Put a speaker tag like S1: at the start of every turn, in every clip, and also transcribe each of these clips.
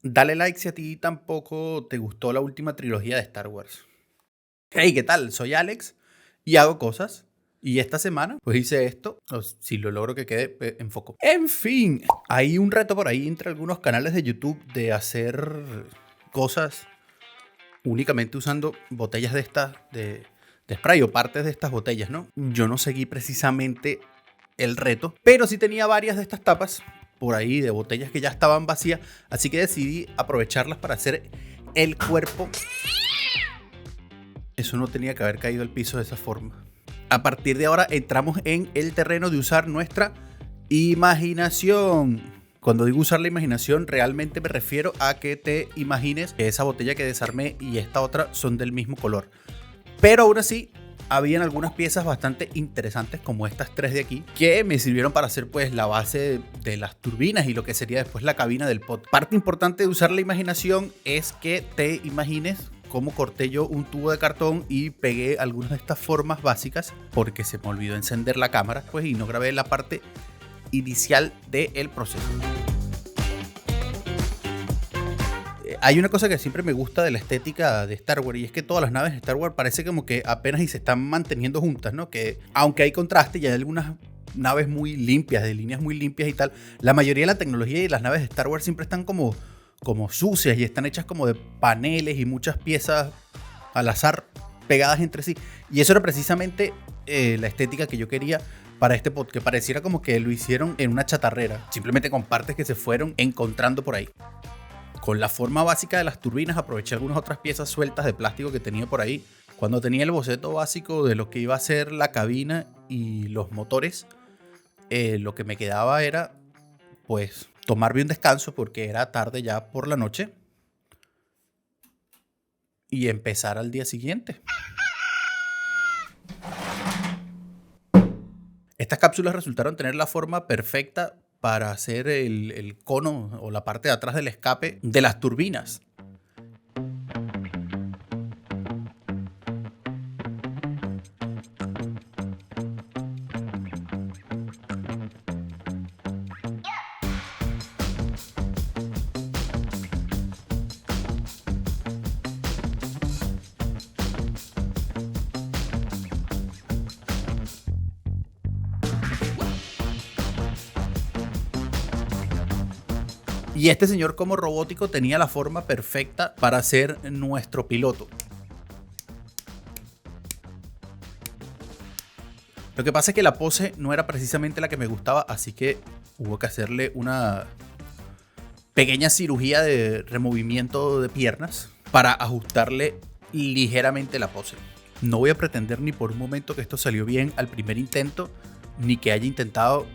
S1: Dale like si a ti tampoco te gustó la última trilogía de Star Wars. Hey, ¿qué tal? Soy Alex y hago cosas. Y esta semana, pues hice esto. O si lo logro que quede en foco. En fin, hay un reto por ahí entre algunos canales de YouTube de hacer cosas únicamente usando botellas de estas de spray o partes de estas botellas, ¿no? Yo no seguí precisamente el reto, pero sí tenía varias de estas tapas por ahí de botellas que ya estaban vacías, así que decidí aprovecharlas para hacer el cuerpo. Eso no tenía que haber caído al piso de esa forma. A partir de ahora entramos en el terreno de usar nuestra imaginación. Cuando digo usar la imaginación, realmente me refiero a que te imagines que esa botella que desarmé y esta otra son del mismo color. Pero aún así, habían algunas piezas bastante interesantes como estas tres de aquí que me sirvieron para hacer pues la base de las turbinas y lo que sería después la cabina del pod. Parte importante de usar la imaginación es que te imagines cómo corté yo un tubo de cartón y pegué algunas de estas formas básicas porque se me olvidó encender la cámara pues y no grabé la parte inicial del proceso. Hay una cosa que siempre me gusta de la estética de Star Wars y es que todas las naves de Star Wars parece como que apenas y se están manteniendo juntas, ¿no? Que aunque hay contraste y hay algunas naves muy limpias, de líneas muy limpias y tal, la mayoría de la tecnología y las naves de Star Wars siempre están como sucias y están hechas como de paneles y muchas piezas al azar pegadas entre sí. Y eso era precisamente la estética que yo quería para este pod, que pareciera como que lo hicieron en una chatarrera, simplemente con partes que se fueron encontrando por ahí. Con la forma básica de las turbinas aproveché algunas otras piezas sueltas de plástico que tenía por ahí. Cuando tenía el boceto básico de lo que iba a ser la cabina y los motores, lo que me quedaba era pues tomarme un descanso porque era tarde ya por la noche y empezar al día siguiente. Estas cápsulas resultaron tener la forma perfecta para hacer el cono o la parte de atrás del escape de las turbinas. Y este señor como robótico tenía la forma perfecta para ser nuestro piloto. Lo que pasa es que la pose no era precisamente la que me gustaba, así que hubo que hacerle una pequeña cirugía de removimiento de piernas para ajustarle ligeramente la pose. No voy a pretender ni por un momento que esto salió bien al primer intento, ni que haya intentado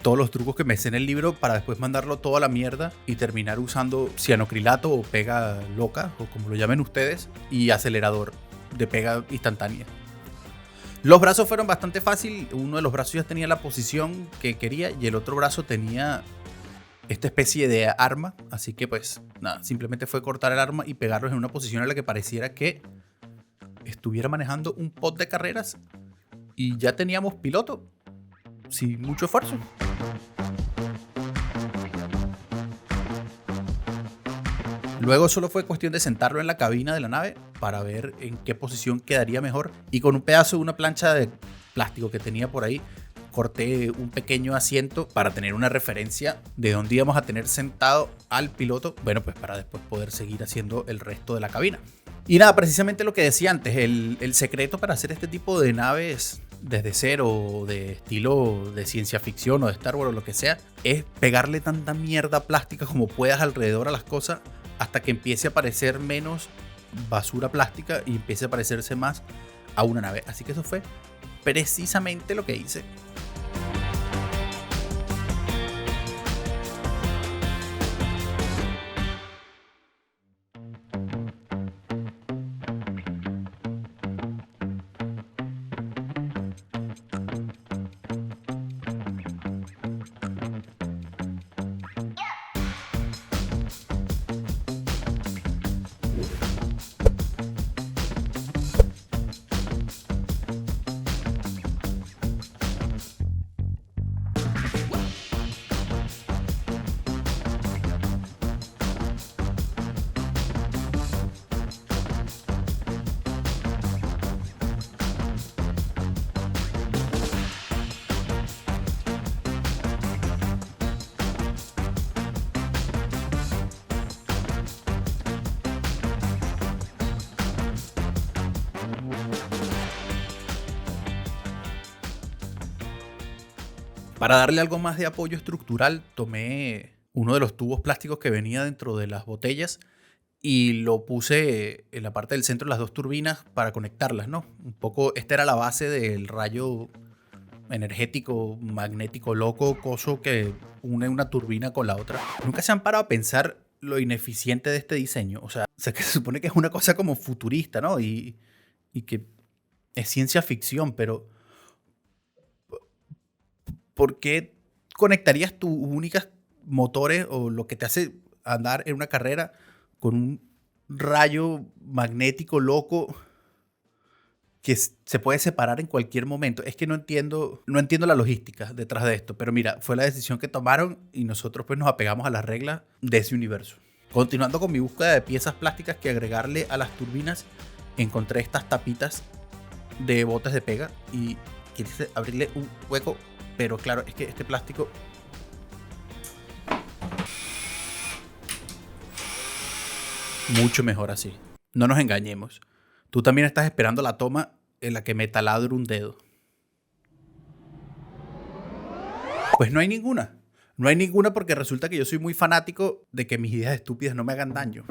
S1: todos los trucos que me sé en el libro para después mandarlo todo a la mierda y terminar usando cianocrilato o pega loca, o como lo llamen ustedes, y acelerador de pega instantánea. Los brazos fueron bastante fácil. Uno de los brazos ya tenía la posición que quería y el otro brazo tenía esta especie de arma. Así que pues nada, simplemente fue cortar el arma y pegarlos en una posición en la que pareciera que estuviera manejando un pod de carreras y ya teníamos piloto sin mucho esfuerzo. Luego solo fue cuestión de sentarlo en la cabina de la nave para ver en qué posición quedaría mejor, y con un pedazo de una plancha de plástico que tenía por ahí corté un pequeño asiento para tener una referencia de dónde íbamos a tener sentado al piloto, bueno, pues para después poder seguir haciendo el resto de la cabina. Y nada, precisamente lo que decía antes, el secreto para hacer este tipo de naves desde cero, de estilo de ciencia ficción o de Star Wars o lo que sea, es pegarle tanta mierda plástica como puedas alrededor a las cosas hasta que empiece a parecer menos basura plástica y empiece a parecerse más a una nave. Así que eso fue precisamente lo que hice. Para darle algo más de apoyo estructural, tomé uno de los tubos plásticos que venía dentro de las botellas y lo puse en la parte del centro de las dos turbinas para conectarlas, ¿no? Un poco, esta era la base del rayo energético, magnético, loco, coso que une una turbina con la otra. Nunca se han parado a pensar lo ineficiente de este diseño. O sea que se supone que es una cosa como futurista, ¿no? Y que es ciencia ficción, pero ¿por qué conectarías tus únicas motores o lo que te hace andar en una carrera con un rayo magnético loco que se puede separar en cualquier momento? Es que no entiendo la logística detrás de esto, pero mira, fue la decisión que tomaron y nosotros pues nos apegamos a las reglas de ese universo. Continuando con mi búsqueda de piezas plásticas que agregarle a las turbinas, encontré estas tapitas de botes de pega y quise abrirle un hueco, pero claro, es que este plástico mucho mejor así. No nos engañemos. Tú también estás esperando la toma en la que me taladro un dedo. Pues no hay ninguna. No hay ninguna porque resulta que yo soy muy fanático de que mis ideas estúpidas no me hagan daño.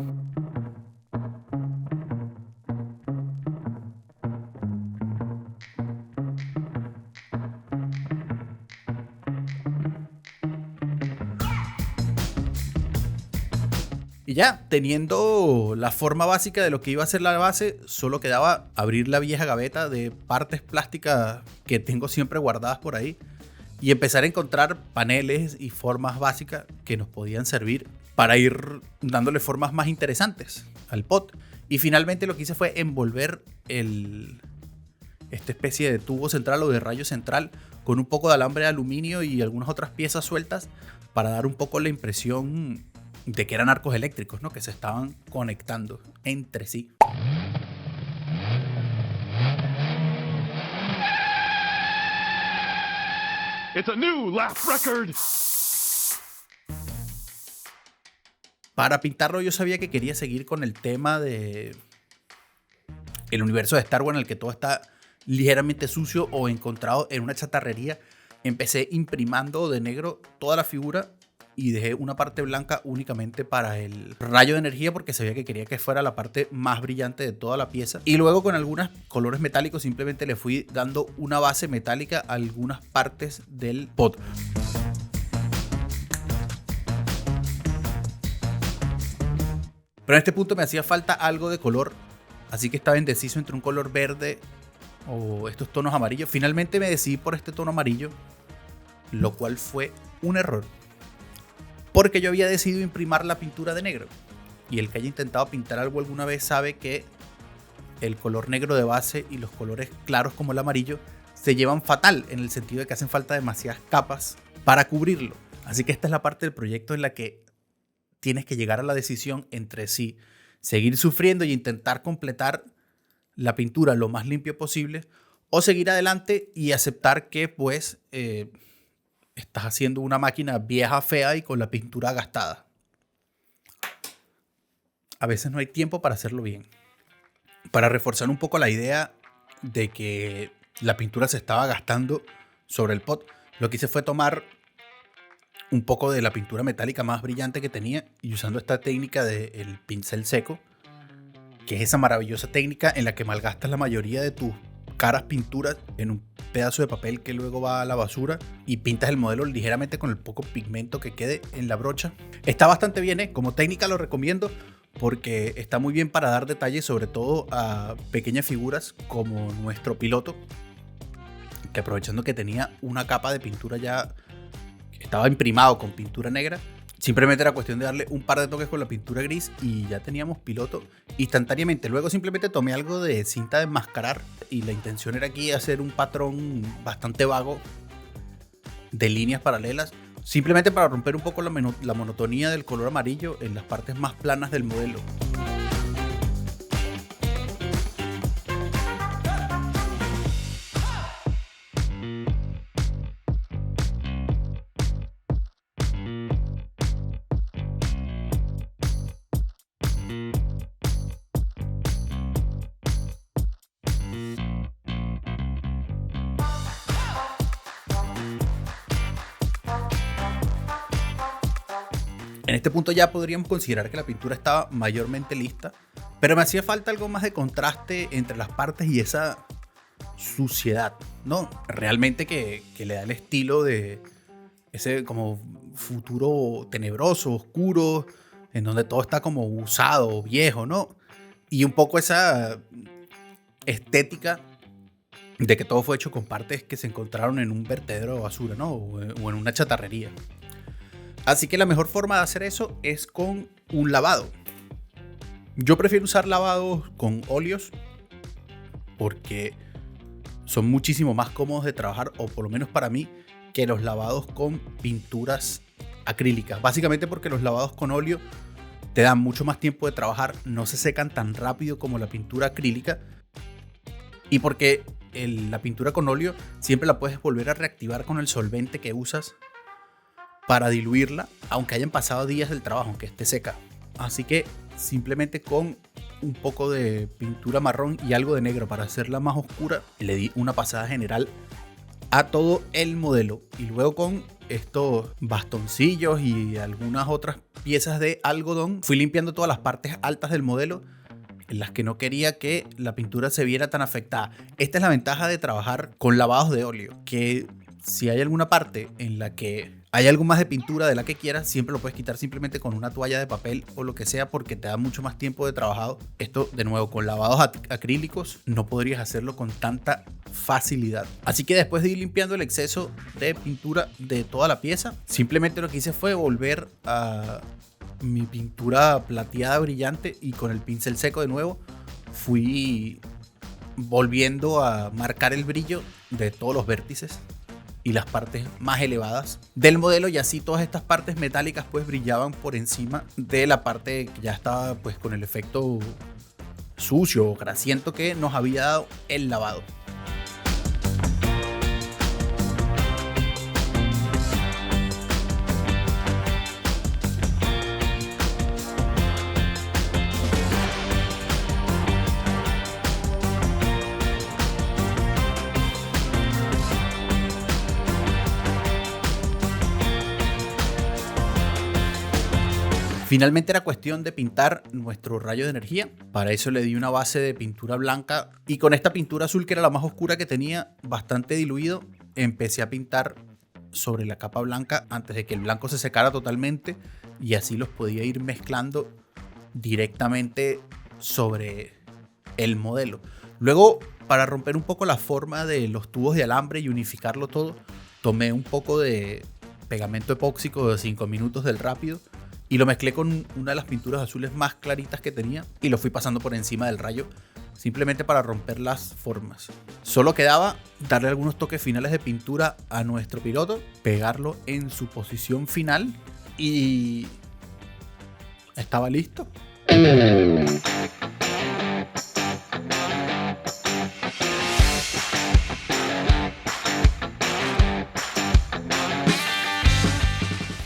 S1: Y ya, teniendo la forma básica de lo que iba a ser la base, solo quedaba abrir la vieja gaveta de partes plásticas que tengo siempre guardadas por ahí y empezar a encontrar paneles y formas básicas que nos podían servir para ir dándole formas más interesantes al pot. Y finalmente lo que hice fue envolver esta especie de tubo central o de rayo central con un poco de alambre de aluminio y algunas otras piezas sueltas para dar un poco la impresión de que eran arcos eléctricos, ¿no? Que se estaban conectando entre sí.
S2: It's a new laugh record.
S1: Para pintarlo yo sabía que quería seguir con el tema de el universo de Star Wars en el que todo está ligeramente sucio o encontrado en una chatarrería. Empecé imprimando de negro toda la figura y dejé una parte blanca únicamente para el rayo de energía porque sabía que quería que fuera la parte más brillante de toda la pieza. Y luego con algunos colores metálicos simplemente le fui dando una base metálica a algunas partes del pot. Pero en este punto me hacía falta algo de color, así que estaba indeciso entre un color verde o estos tonos amarillos. Finalmente me decidí por este tono amarillo, lo cual fue un error, porque yo había decidido imprimir la pintura de negro. Y el que haya intentado pintar algo alguna vez sabe que el color negro de base y los colores claros como el amarillo se llevan fatal, en el sentido de que hacen falta demasiadas capas para cubrirlo. Así que esta es la parte del proyecto en la que tienes que llegar a la decisión entre si seguir sufriendo y intentar completar la pintura lo más limpio posible, o seguir adelante y aceptar que pues estás haciendo una máquina vieja, fea y con la pintura gastada. A veces no hay tiempo para hacerlo bien. Para reforzar un poco la idea de que la pintura se estaba gastando sobre el pot, lo que hice fue tomar un poco de la pintura metálica más brillante que tenía y usando esta técnica del pincel seco, que es esa maravillosa técnica en la que malgastas la mayoría de tus caras pinturas en un pedazo de papel que luego va a la basura y pintas el modelo ligeramente con el poco pigmento que quede en la brocha. Está bastante bien, como técnica lo recomiendo porque está muy bien para dar detalles, sobre todo a pequeñas figuras como nuestro piloto, que aprovechando que tenía una capa de pintura ya que estaba imprimado con pintura negra, simplemente era cuestión de darle un par de toques con la pintura gris y ya teníamos piloto instantáneamente. Luego simplemente tomé algo de cinta de enmascarar y la intención era aquí hacer un patrón bastante vago de líneas paralelas, simplemente para romper un poco la monotonía del color amarillo en las partes más planas del modelo. En este punto ya podríamos considerar que la pintura estaba mayormente lista, pero me hacía falta algo más de contraste entre las partes y esa suciedad, ¿no? Realmente que le da el estilo de ese como futuro tenebroso, oscuro, en donde todo está como usado, viejo, ¿no? Y un poco esa estética de que todo fue hecho con partes que se encontraron en un vertedero de basura, ¿no? O en una chatarrería. Así que la mejor forma de hacer eso es con un lavado. Yo prefiero usar lavados con óleos porque son muchísimo más cómodos de trabajar, o por lo menos para mí, que los lavados con pinturas acrílicas. Básicamente porque los lavados con óleo te dan mucho más tiempo de trabajar, no se secan tan rápido como la pintura acrílica, y porque la pintura con óleo siempre la puedes volver a reactivar con el solvente que usas para diluirla, aunque hayan pasado días del trabajo, aunque esté seca. Así que simplemente con un poco de pintura marrón y algo de negro para hacerla más oscura, le di una pasada general a todo el modelo, y luego con estos bastoncillos y algunas otras piezas de algodón fui limpiando todas las partes altas del modelo en las que no quería que la pintura se viera tan afectada. Esta es la ventaja de trabajar con lavados de óleo, que si hay alguna parte en la que hay algo más de pintura de la que quieras, siempre lo puedes quitar simplemente con una toalla de papel o lo que sea, porque te da mucho más tiempo de trabajado. Esto, de nuevo, con lavados acrílicos no podrías hacerlo con tanta facilidad. Así que después de ir limpiando el exceso de pintura de toda la pieza, simplemente lo que hice fue volver a mi pintura plateada brillante, y con el pincel seco de nuevo fui volviendo a marcar el brillo de todos los vértices y las partes más elevadas del modelo, y así todas estas partes metálicas pues brillaban por encima de la parte que ya estaba pues con el efecto sucio o grasiento que nos había dado el lavado. Finalmente era cuestión de pintar nuestro rayo de energía. Para eso le di una base de pintura blanca, y con esta pintura azul, que era la más oscura que tenía, bastante diluido, empecé a pintar sobre la capa blanca antes de que el blanco se secara totalmente, y así los podía ir mezclando directamente sobre el modelo. Luego, para romper un poco la forma de los tubos de alambre y unificarlo todo, tomé un poco de pegamento epóxico de 5 minutos del rápido y lo mezclé con una de las pinturas azules más claritas que tenía, y lo fui pasando por encima del rayo simplemente para romper las formas. Solo quedaba darle algunos toques finales de pintura a nuestro piloto, pegarlo en su posición final, y estaba listo.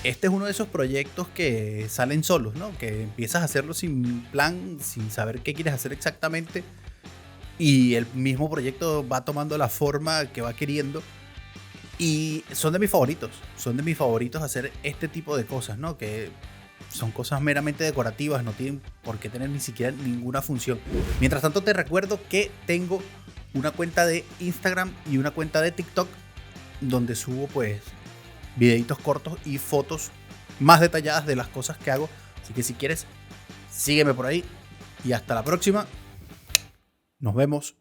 S1: Este es uno de esos proyectos que salen solos, ¿no? Que empiezas a hacerlo sin plan, sin saber qué quieres hacer exactamente, y el mismo proyecto va tomando la forma que va queriendo, y son de mis favoritos hacer este tipo de cosas, ¿no? Que son cosas meramente decorativas, no tienen por qué tener ni siquiera ninguna función. Mientras tanto, te recuerdo que tengo una cuenta de Instagram y una cuenta de TikTok donde subo pues videitos cortos y fotos más detalladas de las cosas que hago. Así que si quieres, sígueme por ahí, y hasta la próxima. Nos vemos.